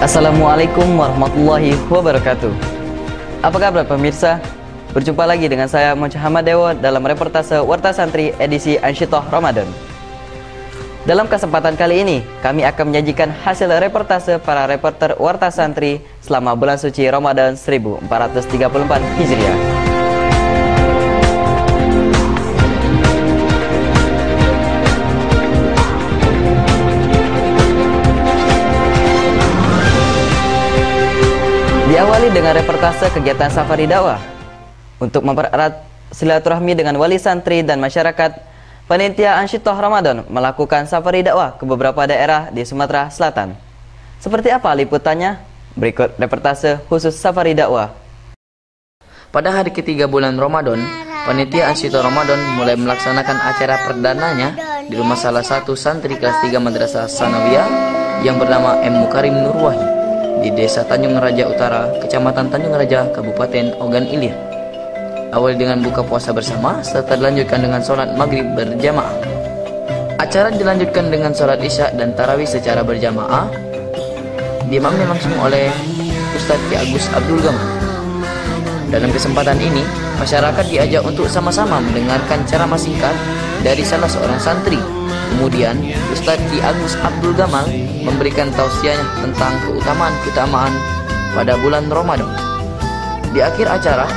Assalamualaikum warahmatullahi wabarakatuh. Apa kabar pemirsa? Berjumpa lagi dengan saya Muhammad Dewo dalam reportase Warta Santri edisi Ansyitoh Ramadan. Dalam kesempatan kali ini, kami akan menyajikan hasil reportase para reporter Warta Santri selama bulan suci Ramadan 1434 Hijriah. Diawali dengan reportase kegiatan safari dakwah. Untuk mempererat silaturahmi dengan wali santri dan masyarakat, panitia Ansyitoh Ramadan melakukan safari dakwah ke beberapa daerah di Sumatera Selatan. Seperti apa liputannya? Berikut reportase khusus safari dakwah. Pada hari ketiga bulan Ramadan, panitia Ansyitoh Ramadan mulai melaksanakan acara perdananya di rumah salah satu santri kelas 3 Madrasah Sanawiyah yang bernama M. Mukarim Nurwahi di Desa Tanjung Raja Utara, Kecamatan Tanjung Raja, Kabupaten Ogan Ilir. Awal dengan buka puasa bersama serta dilanjutkan dengan sholat maghrib berjamaah. Acara dilanjutkan dengan sholat isya dan tarawih secara berjamaah, diimami langsung oleh Ustadz Ki Agus Abdul Gamal. Dalam kesempatan ini, masyarakat diajak untuk sama-sama mendengarkan ceramah singkat dari salah seorang santri. Kemudian, Ustadz Ki Agus Abdul Gamal memberikan tausiahnya tentang keutamaan pada bulan Ramadan. Di akhir acara,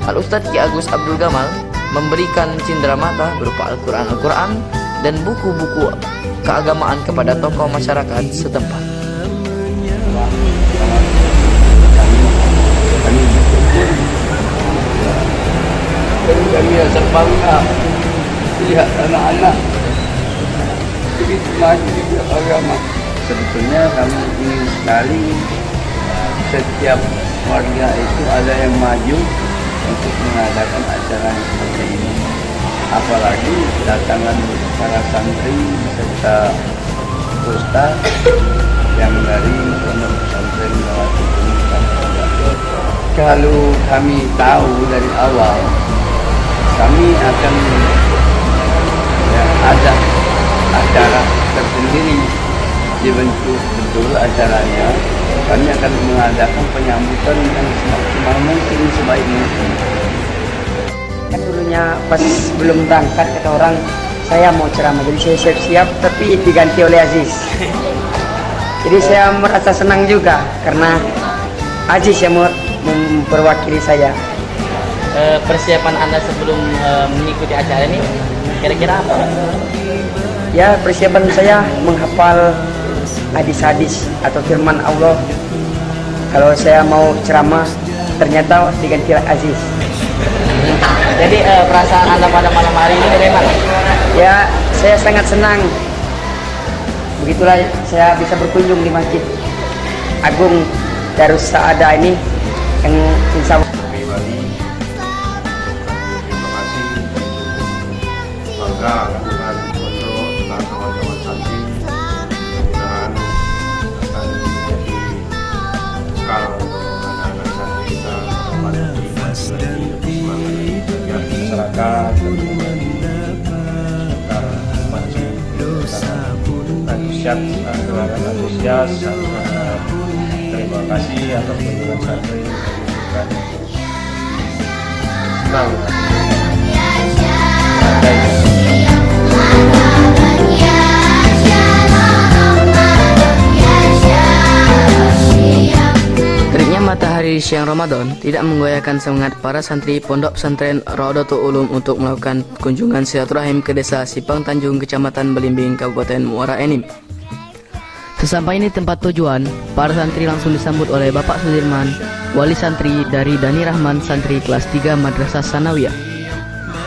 Al-Ustadz Ki Agus Abdul Gamal memberikan cindramata berupa Al-Quran dan buku-buku keagamaan kepada tokoh masyarakat setempat. Kami rasa bangga lihat anak-anak begitu maju di agama. Sebetulnya kami ingin sekali setiap warga itu ada yang maju untuk mengadakan acara seperti ini. Apalagi kedatangan para santri serta ustaz yang dari pondok pesantren Melati. Kalau kami tahu dari awal kami akan ada acara tersendiri, dibentuk betul acaranya. Kami akan mengadakan penyambutan yang semaksimal mungkin, sebaik mungkin. Dulunya pas belum berangkat kata orang saya mau ceramah, jadi saya siap-siap tapi diganti oleh Aziz. Jadi saya merasa senang juga karena Aziz yang memperwakili saya. Persiapan Anda sebelum mengikuti acara ini kira-kira apa? Ya, persiapan saya menghafal hadis-hadis atau firman Allah. Kalau saya mau ceramah ternyata diganti Aziz. Jadi perasaan Anda pada malam hari ini bagaimana? Ya, saya sangat senang. Begitulah saya bisa berkunjung di Masjid Agung Darus Saadah ini yang insya Allah bangga dengan pondok dan kawan-kawan santri. Mudah-mudahan akan menjadi bekal untuk anak-anak santri kita menghadapi masyarakat dan maju antusias. Terima kasih atas kunjungan santri. Senang. Teriknya matahari siang Ramadan tidak menggoyahkan semangat para santri Pondok Pesantren Raudatul Ulum untuk melakukan kunjungan silaturahim ke desa Sipang Tanjung, Kecamatan Belimbing, Kabupaten Muara Enim. Sesampai di tempat tujuan, para santri langsung disambut oleh Bapak Sudirman, wali santri dari Dani Rahman, santri kelas 3 Madrasah Sanawiyah.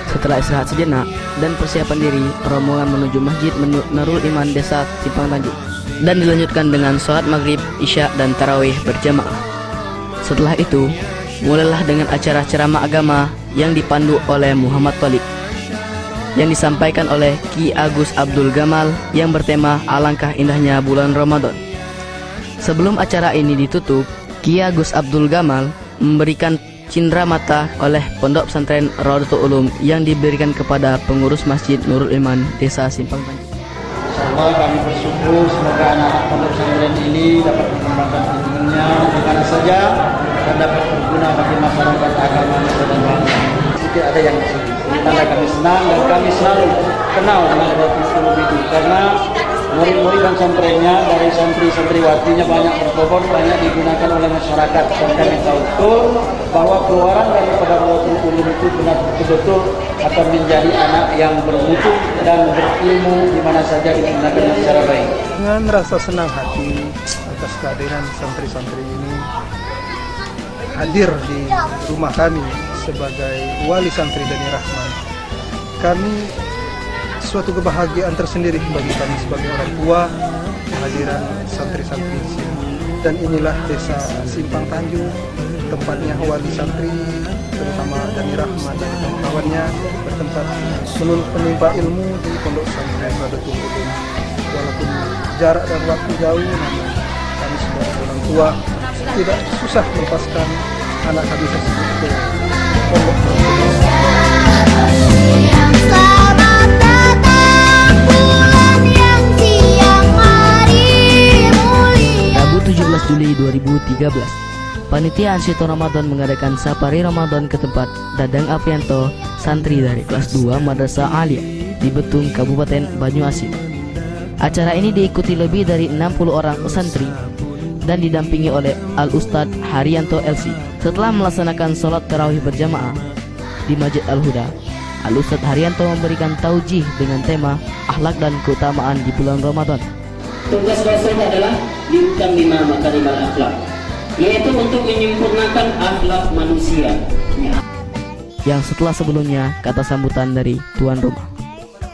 Setelah istirahat sejenak dan persiapan diri, rombongan menuju Masjid Nurul Iman Desa Sipang Tanjung dan dilanjutkan dengan sholat maghrib, isya dan tarawih berjamaah. Setelah itu, mulailah dengan acara ceramah agama yang dipandu oleh Muhammad Thalib yang disampaikan oleh Ki Agus Abdul Gamal yang bertema Alangkah Indahnya Bulan Ramadan. Sebelum acara ini ditutup, Ki Agus Abdul Gamal memberikan cindramata oleh Pondok Pesantren Raudatul Ulum yang diberikan kepada pengurus Masjid Nurul Iman Desa Simpang Tanjung. Insyaallah kami bersyukur semoga anak-anak Pondok Pesantren pesantren ini dapat mengembangkan ilmunya di mana saja dan dapat berguna bagi masyarakat agama Nusa dan bangsa. Sedikit ada yang tanda kami senang dan kami selalu kenal dengan Datuk Guru itu karena murid-murid dan santrennya dari santri-santriwatinya banyak berkebun, banyak digunakan oleh masyarakat dan kami tahu betul bahwa keluaran daripada Datuk Guru itu betul-betul akan menjadi anak yang bermutu dan berilmu di mana saja digunakan secara baik. Dengan rasa senang hati atas kehadiran santri-santri ini hadir di rumah kami sebagai wali santri Dani Rahman, kami suatu kebahagiaan tersendiri bagi kami sebagai orang tua kehadiran santri-santri di sini. Dan inilah desa Simpang Tanjung, tempatnya wali santri terutama Dani Rahman dan kawan-kawannya bertempat menimba ilmu di pondok pesantren Radatul Ulum. Walaupun jarak dan waktu jauh, namun kami sebagai orang tua tidak susah melepaskan anak kami tersebut ke pondok pesantren. Rabu 17 Juli 2013, Panitia Ansyito Ramadan mengadakan Safari Ramadan ke tempat Dadang Afianto, santri dari kelas 2 Madrasah Aliyah di Betung, Kabupaten Banyuasin. Acara ini diikuti lebih dari 60 orang santri dan didampingi oleh Al-Ustadz Haryanto LC. Setelah melaksanakan sholat tarawih berjamaah di Masjid Al-Huda, Al-Ustadz Haryanto memberikan taujih dengan tema akhlak dan keutamaan di bulan Ramadan. Tugas Rasul adalah diutam 5 makarimal akhlak, yaitu untuk menyempurnakan akhlak manusia. Yang setelah sebelumnya kata sambutan dari tuan rumah.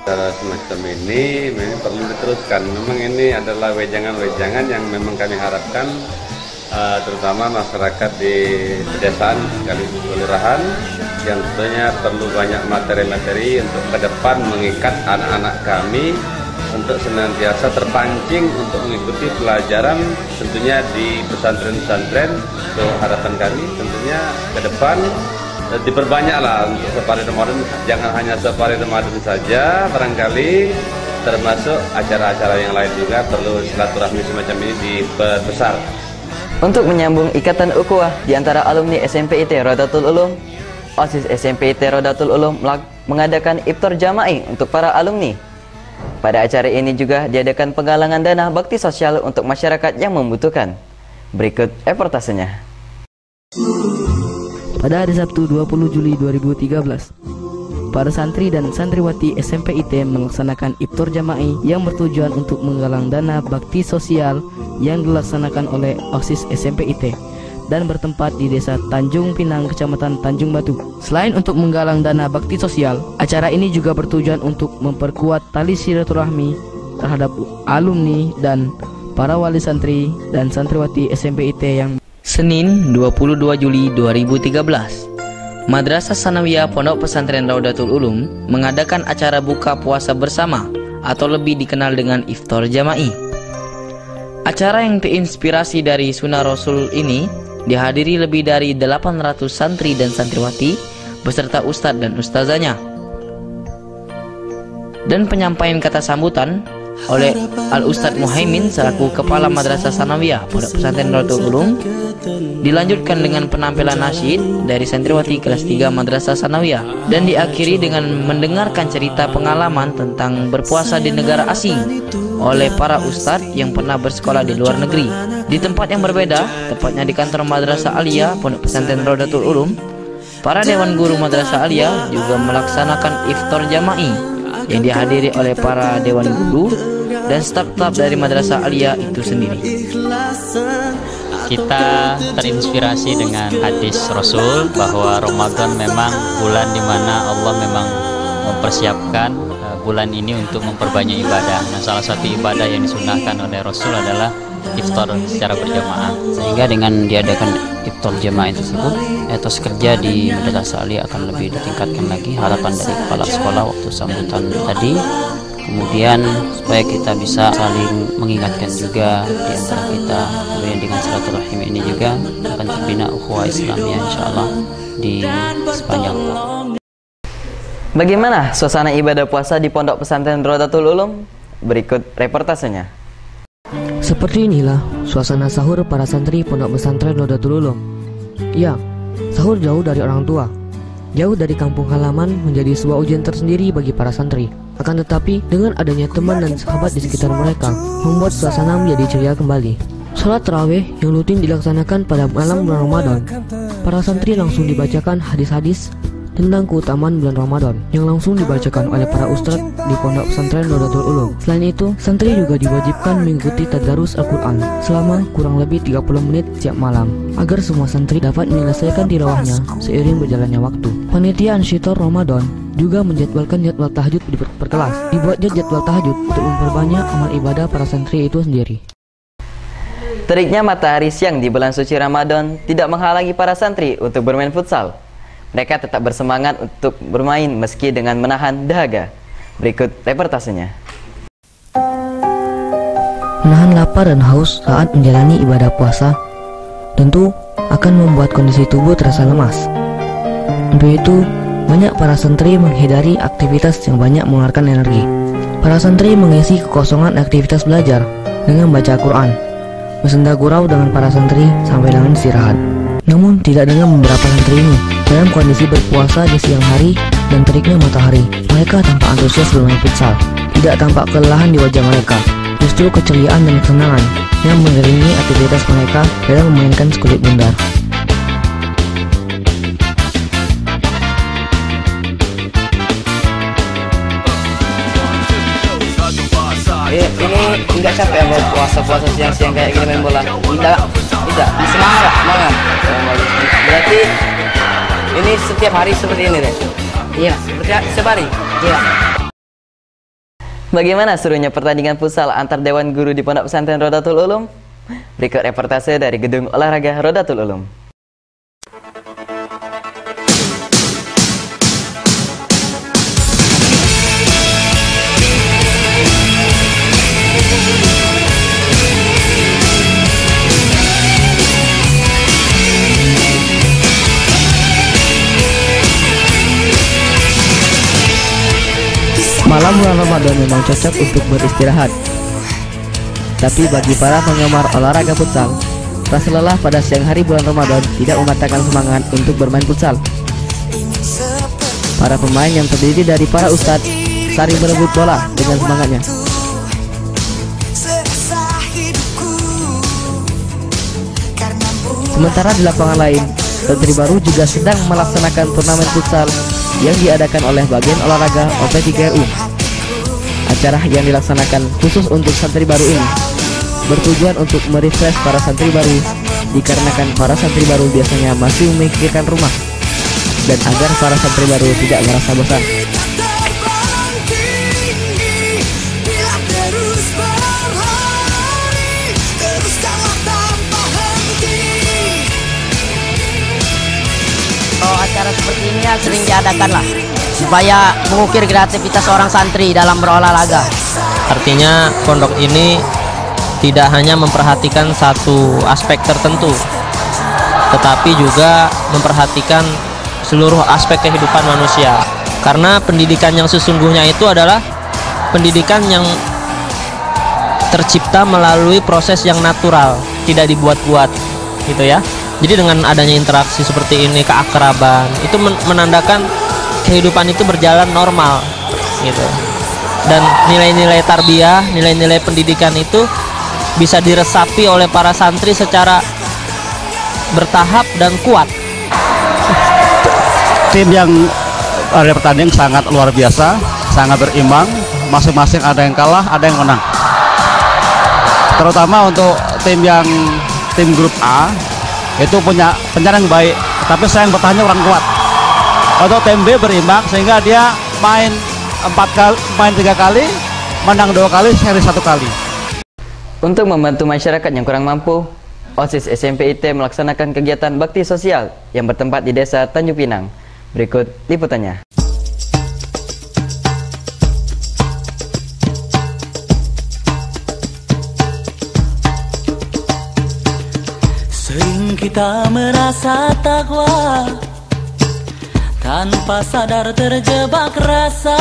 Cara semacam ini memang perlu diteruskan. Memang ini adalah wejangan-wejangan yang memang kami harapkan terutama masyarakat di pedesaan sekaligus kelurahan yang tentunya perlu banyak materi-materi untuk ke depan mengikat anak-anak kami untuk senantiasa terpancing untuk mengikuti pelajaran tentunya di pesantren-pesantren. So, harapan kami tentunya ke depan diperbanyaklah untuk Safari Ramadan, jangan hanya Safari Ramadan saja, barangkali termasuk acara-acara yang lain juga perlu silaturahmi semacam ini diperbesar. Untuk menyambung ikatan ukhuwah di antara alumni SMPIT Rodatul Ulum, OSIS SMPIT Rodatul Ulum mengadakan iftar jama'i untuk para alumni. Pada acara ini juga diadakan penggalangan dana bakti sosial untuk masyarakat yang membutuhkan. Berikut reportasenya. Pada hari Sabtu 20 Juli 2013, para santri dan santriwati SMPIT melaksanakan iftar jama'i yang bertujuan untuk menggalang dana bakti sosial yang dilaksanakan oleh OSIS SMPIT dan bertempat di Desa Tanjung Pinang, Kecamatan Tanjung Batu. Selain untuk menggalang dana bakti sosial, acara ini juga bertujuan untuk memperkuat tali silaturahmi terhadap alumni dan para wali santri dan santriwati SMPIT yang Senin 22 Juli 2013, Madrasah Sanawiyah Pondok Pesantren Raudatul Ulum mengadakan acara buka puasa bersama atau lebih dikenal dengan iftar jama'i. Acara yang terinspirasi dari sunnah Rasul ini dihadiri lebih dari 800 santri dan santriwati beserta ustadz dan ustazanya. Dan penyampaian kata sambutan oleh Al-Ustadz Muhaimin selaku Kepala Madrasah Sanawiyah Pondok Pesantren Raudatul Ulum dilanjutkan dengan penampilan nasyid dari santriwati kelas 3 Madrasah Sanawiyah dan diakhiri dengan mendengarkan cerita pengalaman tentang berpuasa di negara asing oleh para ustadz yang pernah bersekolah di luar negeri. Di tempat yang berbeda, tepatnya di kantor Madrasah Aliyah Pondok Pesantren Raudatul Ulum, para dewan guru Madrasah Aliyah juga melaksanakan iftar jama'i yang dihadiri oleh para dewan guru dan staf-staf dari Madrasah Aliyah itu sendiri. Kita terinspirasi dengan hadis Rasul bahwa Ramadan memang bulan di mana Allah memang mempersiapkan bulan ini untuk memperbanyak ibadah. Nah, salah satu ibadah yang disunahkan oleh Rasul adalah iftar secara berjamaah. Sehingga dengan diadakan iftar jamaah tersebut, etos kerja di Madrasah Aliyah akan lebih ditingkatkan lagi. Harapan dari kepala sekolah waktu sambutan tadi, kemudian supaya kita bisa saling mengingatkan juga di antara kita, kemudian dengan silaturahim ini juga akan terbina ukhuwah Islamiyah insyaallah di sepanjang tahun. Bagaimana suasana ibadah puasa di Pondok Pesantren Raudatul Ulum? Berikut reportasenya. Seperti inilah suasana sahur para santri Pondok Pesantren Nahdlatul Ulum. Ya, sahur jauh dari orang tua, jauh dari kampung halaman menjadi sebuah ujian tersendiri bagi para santri. Akan tetapi, dengan adanya teman dan sahabat di sekitar mereka, membuat suasana menjadi ceria kembali. Salat tarawih yang rutin dilaksanakan pada malam bulan Ramadan, para santri langsung dibacakan hadis-hadis tentang keutamaan bulan Ramadan yang langsung dibacakan oleh para ustadz di Pondok Pesantren Nahdlatul Ulum. Selain itu, santri juga diwajibkan mengikuti tadarus Al-Quran selama kurang lebih 30 menit setiap malam agar semua santri dapat menyelesaikan tilawahnya seiring berjalannya waktu. Panitia Ansyitor Ramadan juga menjadwalkan jadwal tahajud per kelas. Dibuatnya jadwal tahajud untuk memperbanyak amal ibadah para santri itu sendiri. Teriknya matahari siang di bulan suci Ramadan tidak menghalangi para santri untuk bermain futsal. Mereka tetap bersemangat untuk bermain meski dengan menahan dahaga. Berikut reportasenya. Menahan lapar dan haus saat menjalani ibadah puasa tentu akan membuat kondisi tubuh terasa lemas. Untuk itu, banyak para santri menghindari aktivitas yang banyak mengeluarkan energi. Para santri mengisi kekosongan aktivitas belajar dengan baca Quran, bersenda gurau dengan para santri sampai dengan istirahat. Namun tidak dengan beberapa santri ini. Dalam kondisi berpuasa di siang hari dan teriknya matahari, mereka tampak antusias bermain futsal. Tidak tampak kelelahan di wajah mereka, justru keceriaan dan kesenangan yang mengiringi aktivitas mereka dalam memainkan sekulit bundar. Ini enggak capek ya puasa-puasa siang-siang kayak gini main bola? Tidak, semangat. Berarti ini setiap hari seperti ini deh? Iya. Setiap hari? Iya. Bagaimana serunya pertandingan futsal antar Dewan Guru di Pondok Pesantren Nahdlatul Ulum? Berikut reportase dari Gedung Olahraga Nahdlatul Ulum. Malam bulan Ramadan memang cocok untuk beristirahat. Tapi bagi para penggemar olahraga futsal, rasa lelah pada siang hari bulan Ramadan tidak mematahkan semangat untuk bermain futsal. Para pemain yang terdiri dari para ustadz saling berebut bola dengan semangatnya. Sementara di lapangan lain, santri baru juga sedang melaksanakan turnamen futsal yang diadakan oleh bagian olahraga OP3RU. Acara yang dilaksanakan khusus untuk santri baru ini bertujuan untuk merefresh para santri baru, dikarenakan para santri baru biasanya masih memikirkan rumah, dan agar para santri baru tidak merasa bosan. Acara seperti ini ya sering diadakan lah, supaya mengukir kreativitas seorang santri dalam berolahraga. Artinya pondok ini tidak hanya memperhatikan satu aspek tertentu, tetapi juga memperhatikan seluruh aspek kehidupan manusia. Karena pendidikan yang sesungguhnya itu adalah pendidikan yang tercipta melalui proses yang natural, tidak dibuat-buat, gitu ya. Jadi dengan adanya interaksi seperti ini, keakraban, itu menandakan kehidupan itu berjalan normal, gitu. Dan nilai-nilai tarbiyah, nilai-nilai pendidikan itu bisa diresapi oleh para santri secara bertahap dan kuat. Tim yang ada pertandingan sangat luar biasa, sangat berimbang, masing-masing ada yang kalah, ada yang menang. Terutama untuk tim grup A, itu punya penyerang baik, tapi sayang bertahannya kurang kuat. Untuk tim B berimbang sehingga dia main 3 kali, menang 2 kali, seri 1 kali. Untuk membantu masyarakat yang kurang mampu, OSIS SMP IT melaksanakan kegiatan bakti sosial yang bertempat di Desa Tanjung Pinang. Berikut liputannya. Sering kita merasa takwa, tanpa sadar terjebak rasa.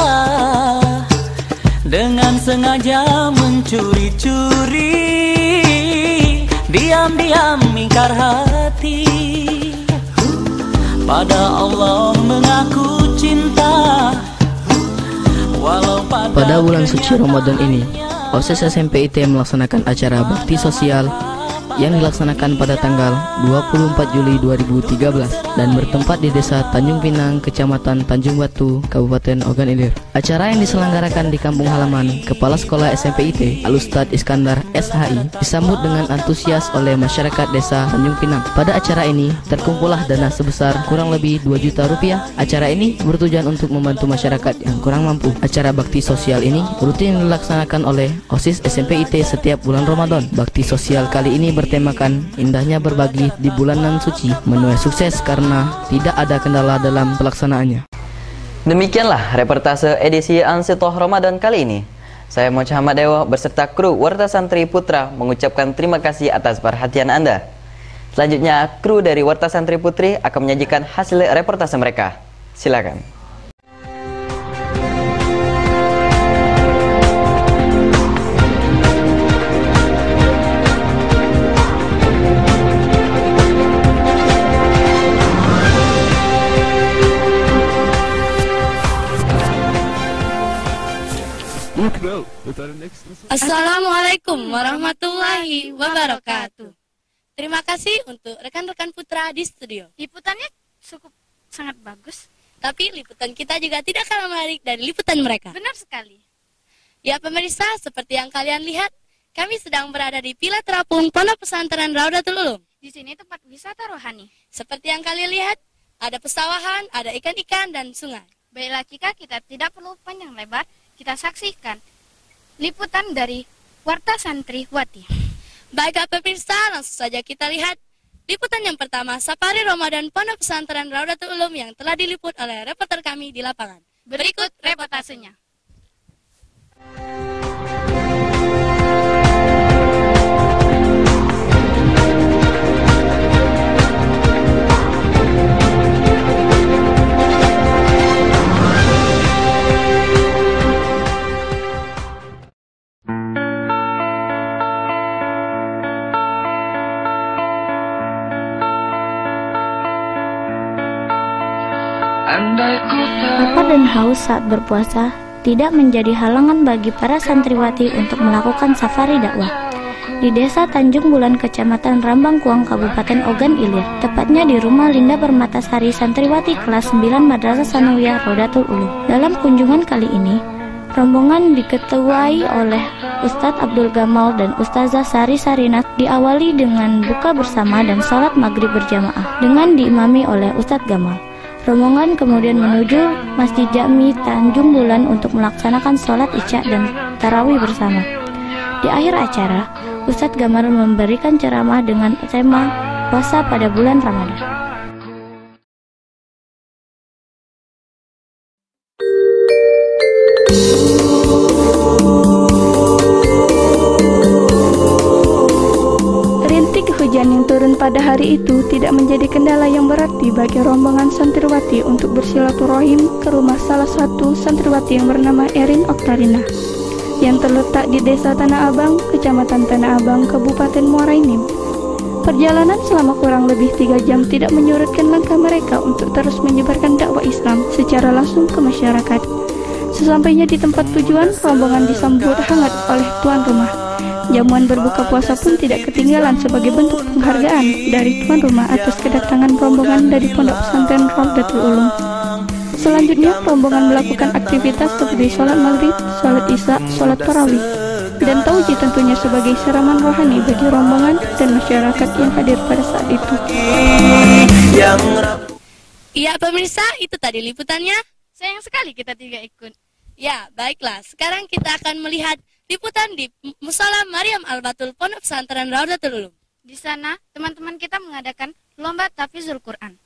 dengan sengaja mencuri-curi, diam-diam ingkar hati, pada Allah mengaku cinta. Pada bulan suci Ramadan ini, OSIS SMP IT melaksanakan acara bakti sosial yang dilaksanakan pada tanggal 24 Juli 2013 dan bertempat di Desa Tanjung Pinang, Kecamatan Tanjung Batu, Kabupaten Ogan Ilir. Acara yang diselenggarakan di kampung halaman Kepala Sekolah SMP IT Al-Ustadz Iskandar SHI disambut dengan antusias oleh masyarakat Desa Tanjung Pinang. Pada acara ini terkumpullah dana sebesar kurang lebih 2 juta rupiah. Acara ini bertujuan untuk membantu masyarakat yang kurang mampu. Acara bakti sosial ini rutin dilaksanakan oleh OSIS SMP IT setiap bulan Ramadan. Bakti sosial kali ini bertemakan indahnya berbagi di bulanan suci, menuai sukses karena tidak ada kendala dalam pelaksanaannya. Demikianlah reportase edisi Ansitoh Ramadan kali ini. Saya Muhammad Dewo beserta kru Warta Santri Putra mengucapkan terima kasih atas perhatian Anda. Selanjutnya, kru dari Warta Santri Putri akan menyajikan hasil reportase mereka. Silakan. Assalamualaikum warahmatullahi wabarakatuh. Terima kasih untuk rekan-rekan Putra di studio. Liputannya cukup sangat bagus. Tapi liputan kita juga tidak kalah menarik dari liputan mereka. Benar sekali. Ya pemirsa, seperti yang kalian lihat, kami sedang berada di Pila Terapung Pondok Pesantren Raudatul Ulum. Di sini tempat wisata rohani. Seperti yang kalian lihat, ada pesawahan, ada ikan-ikan dan sungai. Baiklah, jika kita tidak perlu panjang lebar, kita saksikan liputan dari Warta Santriwati. Baiklah pemirsa, langsung saja kita lihat liputan yang pertama, Safari Ramadan Pondok Pesantren Raudatul Ulum yang telah diliput oleh reporter kami di lapangan. Berikut reportasenya. Lapar dan haus saat berpuasa tidak menjadi halangan bagi para santriwati untuk melakukan safari dakwah di Desa Tanjung Bulan, Kecamatan Rambangkuang, Kabupaten Ogan Ilir, tepatnya di rumah Linda Permatasari, santriwati kelas 9 Madrasah Sanawiyah Raudatul Ulum. Dalam kunjungan kali ini, rombongan diketuai oleh Ustadz Abdul Gamal dan Ustazah Sari Sarina, diawali dengan buka bersama dan salat maghrib berjamaah dengan diimami oleh Ustadz Gamal. Rombongan kemudian menuju Masjid Jami Tanjung Bulan untuk melaksanakan sholat isya dan tarawih bersama. Di akhir acara, Ustadz Gamal memberikan ceramah dengan tema puasa pada bulan Ramadan. Hujan yang turun pada hari itu tidak menjadi kendala yang berarti bagi rombongan santriwati untuk bersilaturahim ke rumah salah satu santriwati yang bernama Erin Oktarina yang terletak di Desa Tanah Abang, Kecamatan Tanah Abang, Kabupaten Muara Enim. Perjalanan selama kurang lebih 3 jam tidak menyurutkan langkah mereka untuk terus menyebarkan dakwah Islam secara langsung ke masyarakat. Sesampainya di tempat tujuan, rombongan disambut hangat oleh tuan rumah. Jamuan berbuka puasa pun tidak ketinggalan sebagai bentuk penghargaan dari tuan rumah atas kedatangan rombongan dari Pondok Pesantren Raudatul Ulum. Selanjutnya, rombongan melakukan aktivitas seperti sholat maghrib, sholat isya, sholat tarawih, dan tauji tentunya sebagai siraman rohani bagi rombongan dan masyarakat yang hadir pada saat itu. Iya pemirsa, itu tadi liputannya. Sayang sekali kita tidak ikut. Ya, baiklah. Sekarang kita akan melihat liputan di Musala Maryam Al-Batul Pondok Pesantren Raudatul Ulum. Di sana, teman-teman kita mengadakan lomba tahfizul Quran.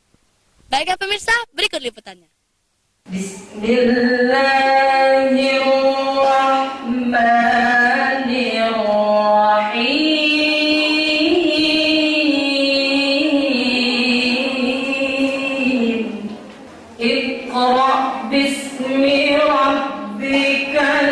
Baiklah pemirsa, berikut liputannya. Bismillahirrahmanirrahim. Iqra' bismi rabbikal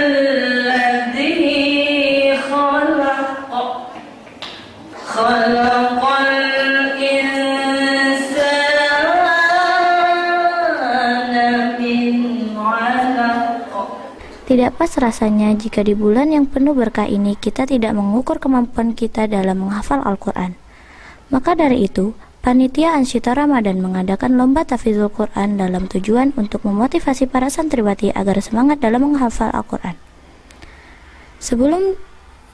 Tidak pas rasanya jika di bulan yang penuh berkah ini kita tidak mengukur kemampuan kita dalam menghafal Al-Quran. Maka dari itu, Panitia Ansyito Ramadan mengadakan lomba tahfizul Quran dalam tujuan untuk memotivasi para santriwati agar semangat dalam menghafal Al-Quran. Sebelum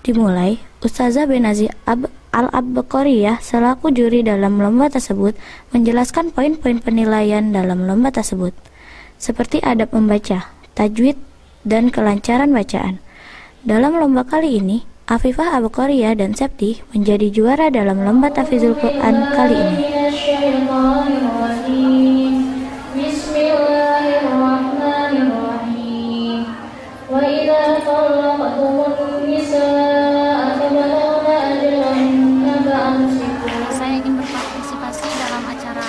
dimulai, Ustazah Benazi Al-Abqariyah selaku juri dalam lomba tersebut menjelaskan poin-poin penilaian dalam lomba tersebut, seperti adab membaca, tajwid, dan kelancaran bacaan. Dalam lomba kali ini, Afifah Abqariyah dan Septi menjadi juara dalam lomba tahfizul Quran kali ini. Saya ingin berpartisipasi dalam acara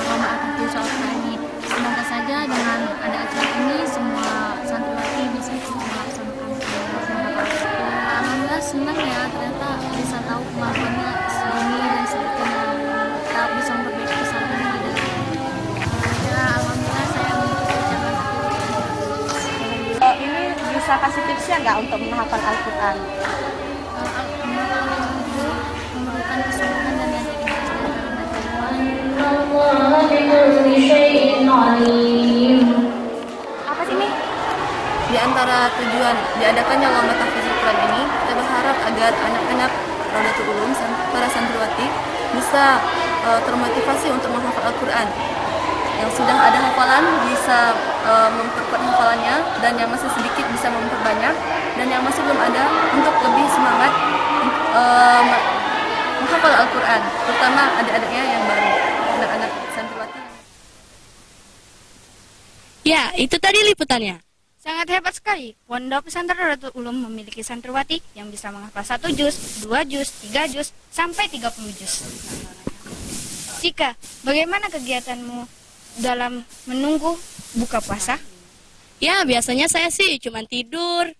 lomba tahfizul Quran ini. Semoga saja dengan ada acara ini semua santriwati bisa melaksanakan. Alhamdulillah senang ya, ternyata bisa tahu kemampuannya segini dan sebagainya, kita bisa memperbaiki kesalahan dan alhamdulillah saya mengikuti acara ini. Bisa kasih tipsnya nggak untuk menghafal Al-Quran? Memerlukan kesungguhan dan yang Apa sih ini? Di antara tujuan diadakannya lomba tahfizul Quran ini, kita berharap agar anak-anak Raudatul Ulum, para santriwati bisa termotivasi untuk menghafal Al-Quran. Yang sudah ada hafalan bisa memperkuat hafalannya, dan yang masih sedikit bisa memperbanyak, dan yang masih belum ada untuk lebih semangat menghafal Al-Quran, terutama adik-adiknya yang baru, anak-anak santriwati. Ya, itu tadi liputannya. Sangat hebat sekali, Pondok Pesantren Raudatul Ulum memiliki santriwati yang bisa menghafal 1 juz, 2 juz, 3 juz, sampai 30 juz. Cika, bagaimana kegiatanmu dalam menunggu buka puasa? Ya, biasanya saya sih cuma tidur.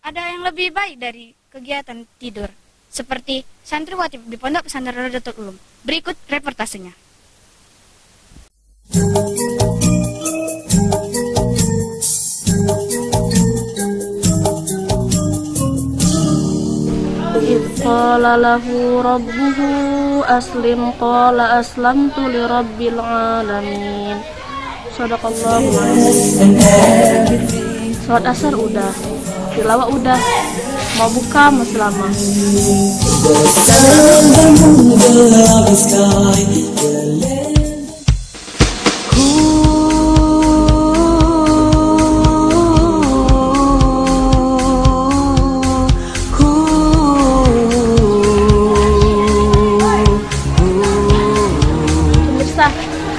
Ada yang lebih baik dari kegiatan tidur, seperti santriwati di Pondok Pesantren Raudatul Ulum. Berikut reportasenya. Qala lahu rabbuhu aslim qala aslamtu li rabbil alamin. Shadaqallahu azim. Salat asar udah, tilawah udah, mau buka mau selama.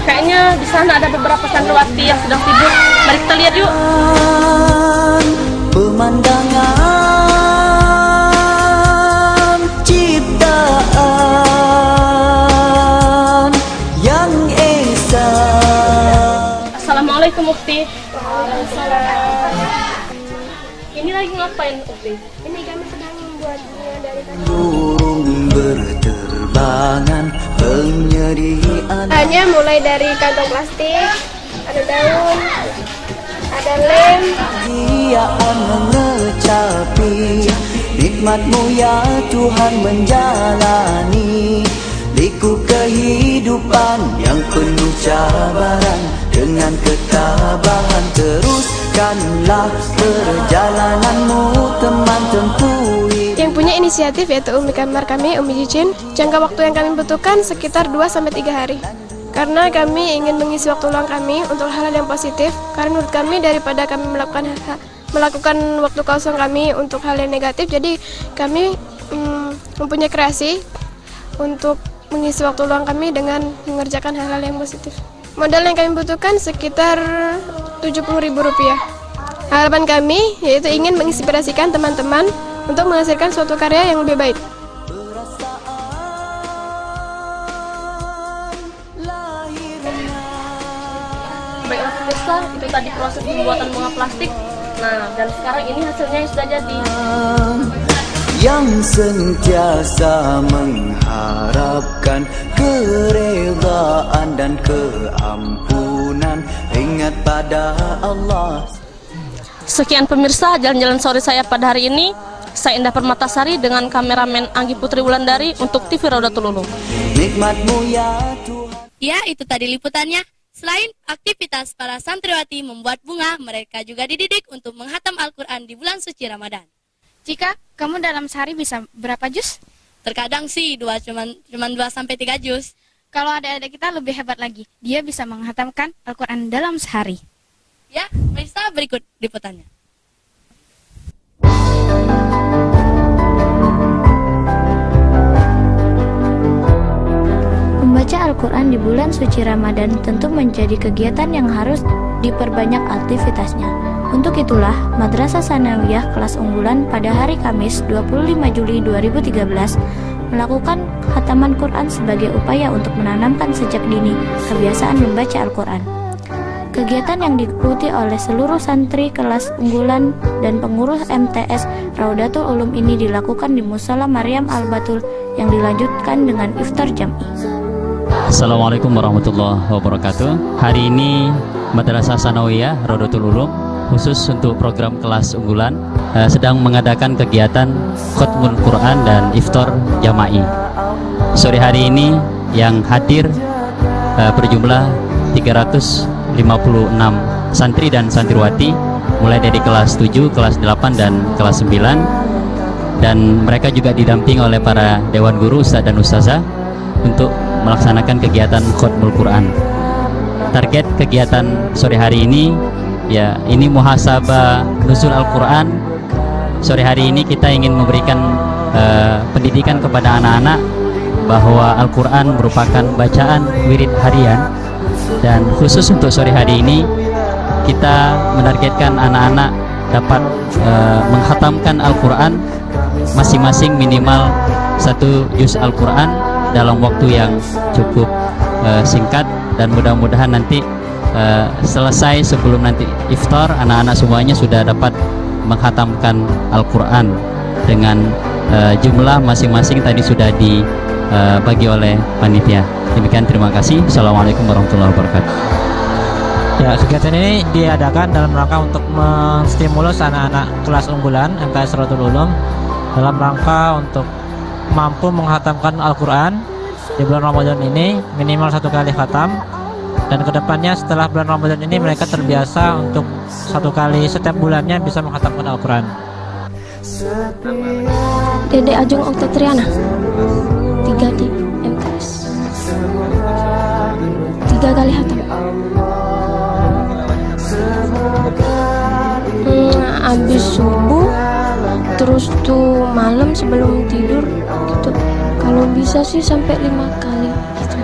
Kayaknya di sana ada beberapa santriwati yang sedang tidur. Mari kita lihat yuk. Pemandangan ciptaan yang esa. Assalamualaikum Mufti. Ini lagi ngapain Mufti? Ini kami sedang membuat bunga dari burung berterbangan penyediaan. Hanya mulai dari kantong plastik, ada daun, ada lem. Kebahagiaan mengecapi nikmat-Mu ya Tuhan menjalani liku kehidupan yang penuh cabaran. Dengan ketabahan teruskanlah perjalananmu teman tempuhi. Yang punya inisiatif yaitu Umi Kamar kami, Umi Cicin. Jangka waktu yang kami butuhkan sekitar 2-3 hari. Karena kami ingin mengisi waktu luang kami untuk hal-hal yang positif. Karena menurut kami daripada kami melakukan waktu kosong kami untuk hal yang negatif, jadi kami mempunyai kreasi untuk mengisi waktu luang kami dengan mengerjakan hal-hal yang positif. Modal yang kami butuhkan sekitar Rp70.000. Harapan kami yaitu ingin menginspirasikan teman-teman untuk menghasilkan suatu karya yang lebih baik. Baiklah pemirsa, itu tadi proses pembuatan bunga plastik. Nah, dan sekarang ini hasilnya sudah jadi. Yang sentiasa mengharapkan keredaan dan keampunan, ingat pada Allah. Sekian pemirsa jalan-jalan sore saya pada hari ini. Saya Indah Permatasari dengan kameramen Anggi Putri Wulandari untuk TV Raudatul Ulum. Ya, itu tadi liputannya. Selain aktivitas para santriwati membuat bunga, mereka juga dididik untuk menghatam Al-Quran di bulan suci Ramadan. Jika kamu dalam sehari bisa berapa juz? Terkadang sih cuman 2-3 juz. Kalau adik-adik kita lebih hebat lagi, dia bisa menghatamkan Al-Quran dalam sehari. Ya, pemirsa, berikut liputannya. Membaca Al-Quran di bulan suci Ramadan tentu menjadi kegiatan yang harus diperbanyak aktivitasnya. Untuk itulah, Madrasah Sanawiyah kelas unggulan pada hari Kamis 25 Juli 2013 melakukan khataman Quran sebagai upaya untuk menanamkan sejak dini kebiasaan membaca Al-Quran. Kegiatan yang diikuti oleh seluruh santri kelas unggulan dan pengurus MTS Raudatul Ulum ini dilakukan di Musala Maryam Al-Batul yang dilanjutkan dengan iftar jam'i. Assalamualaikum warahmatullahi wabarakatuh. Hari ini Madrasah Sanawiyah Raudatul Ulum khusus untuk program kelas unggulan sedang mengadakan kegiatan Khatmul Quran dan iftar jama'i. Sore hari ini yang hadir berjumlah 356 santri dan santriwati mulai dari kelas 7, kelas 8 dan kelas 9, dan mereka juga didampingi oleh para dewan guru, ustadz dan ustazah untuk melaksanakan kegiatan Khatmul Quran. Target kegiatan sore hari ini ya ini muhasabah nuzul Al-Quran. Sore hari ini kita ingin memberikan pendidikan kepada anak-anak bahwa Al-Quran merupakan bacaan wirid harian, dan khusus untuk sore hari ini kita menargetkan anak-anak dapat menghatamkan Al-Quran masing-masing minimal 1 juz Al-Quran dalam waktu yang cukup singkat, dan mudah-mudahan nanti selesai sebelum nanti iftar anak-anak semuanya sudah dapat menghatamkan Al-Quran dengan jumlah masing-masing tadi sudah dibagi oleh panitia. Demikian, terima kasih. Assalamualaikum warahmatullahi wabarakatuh. Ya, kegiatan ini diadakan dalam rangka untuk menstimulus anak-anak kelas unggulan MTS Raudatul Ulum dalam rangka untuk mampu menghatamkan Al-Quran di bulan Ramadan ini minimal 1 kali khatam, dan kedepannya setelah bulan Ramadan ini mereka terbiasa untuk 1 kali setiap bulannya bisa menghatamkan Al-Quran. Dede Ajeng Oktatriana 3 di MTS 3 kali khatam. Habis subuh terus tuh malam sebelum tidur gitu. Kalau bisa sih sampai 5 kali gitu.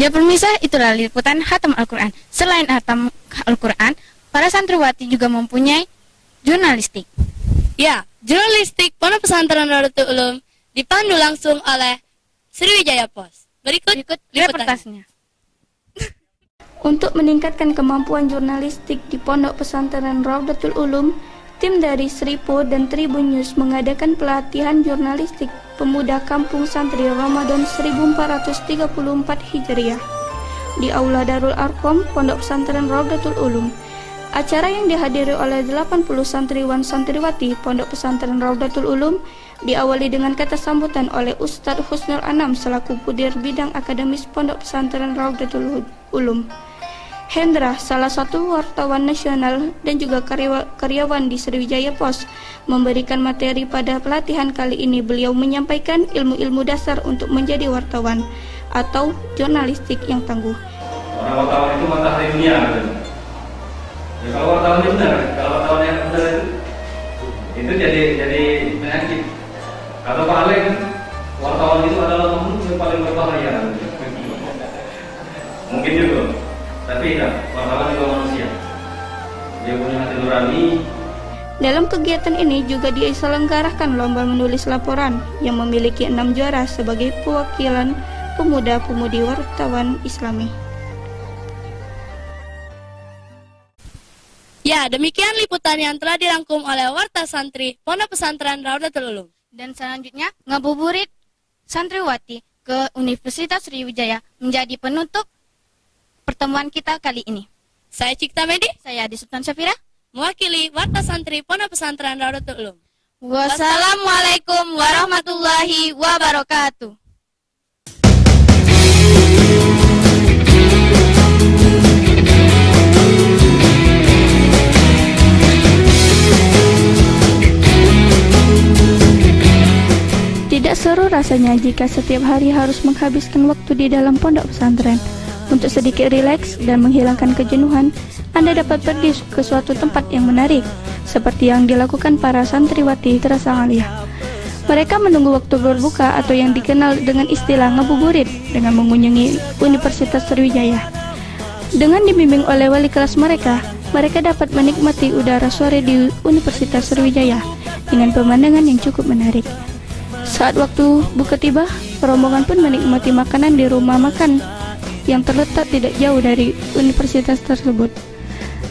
Ya pemirsa, itulah liputan Khatam Al-Quran. Selain Khatam Al-Quran, para santriwati juga mempunyai jurnalistik. Ya, jurnalistik Pondok Pesantren Raudatul Ulum dipandu langsung oleh Sriwijaya Pos. Berikut liputannya. Untuk meningkatkan kemampuan jurnalistik di Pondok Pesantren Raudatul Ulum, tim dari Sripo dan Tribun News mengadakan pelatihan jurnalistik Pemuda Kampung Santri Ramadan 1434 Hijriah di Aula Darul Arkom, Pondok Pesantren Raudatul Ulum. Acara yang dihadiri oleh 80 santriwan santriwati Pondok Pesantren Raudatul Ulum diawali dengan kata sambutan oleh Ustadz Husnul Anam selaku Pudir Bidang Akademis Pondok Pesantren Raudatul Ulum. Hendra, salah satu wartawan nasional dan juga karyawan di Sriwijaya Pos, memberikan materi pada pelatihan kali ini. Beliau menyampaikan ilmu-ilmu dasar untuk menjadi wartawan atau jurnalistik yang tangguh. Orang wartawan itu matahari dunia, gitu. Ya, kalau wartawan itu benar, kalau wartawan yang benar itu jadi penyakit. Kata Pak Ale kan, wartawan itu adalah makhluk yang paling berbahaya. Mungkin juga. Tapi ya, wartawan juga manusia. Dia punya hati nurani. Dalam kegiatan ini juga diselenggarakan lomba menulis laporan yang memiliki 6 juara sebagai perwakilan pemuda-pemudi wartawan Islami. Ya, demikian liputan yang telah dirangkum oleh Warta Santri Pondok Pesantren Raudatul Ulum. Dan selanjutnya ngabuburit santriwati ke Universitas Sriwijaya menjadi penutup pertemuan kita kali ini. Saya Cikta Medi. Saya Adi Sultan Syafira. Mewakili Warta Santri Pondok Pesantren Raudatul Ulum. Wassalamualaikum warahmatullahi wabarakatuh. Tidak seru rasanya jika setiap hari harus menghabiskan waktu di dalam pondok pesantren. Untuk sedikit rileks dan menghilangkan kejenuhan, Anda dapat pergi ke suatu tempat yang menarik, seperti yang dilakukan para santriwati Madrasah Aliyah. Mereka menunggu waktu berbuka atau yang dikenal dengan istilah ngabuburit dengan mengunjungi Universitas Sriwijaya. Dengan dibimbing oleh wali kelas mereka dapat menikmati udara sore di Universitas Sriwijaya dengan pemandangan yang cukup menarik. Saat waktu buka tiba, rombongan pun menikmati makanan di rumah makan yang terletak tidak jauh dari universitas tersebut.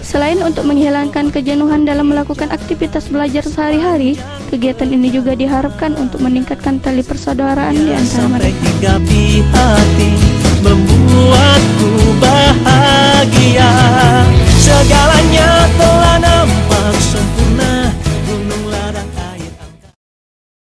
Selain untuk menghilangkan kejenuhan dalam melakukan aktivitas belajar sehari-hari, kegiatan ini juga diharapkan untuk meningkatkan tali persaudaraan di antara mereka. Membuatku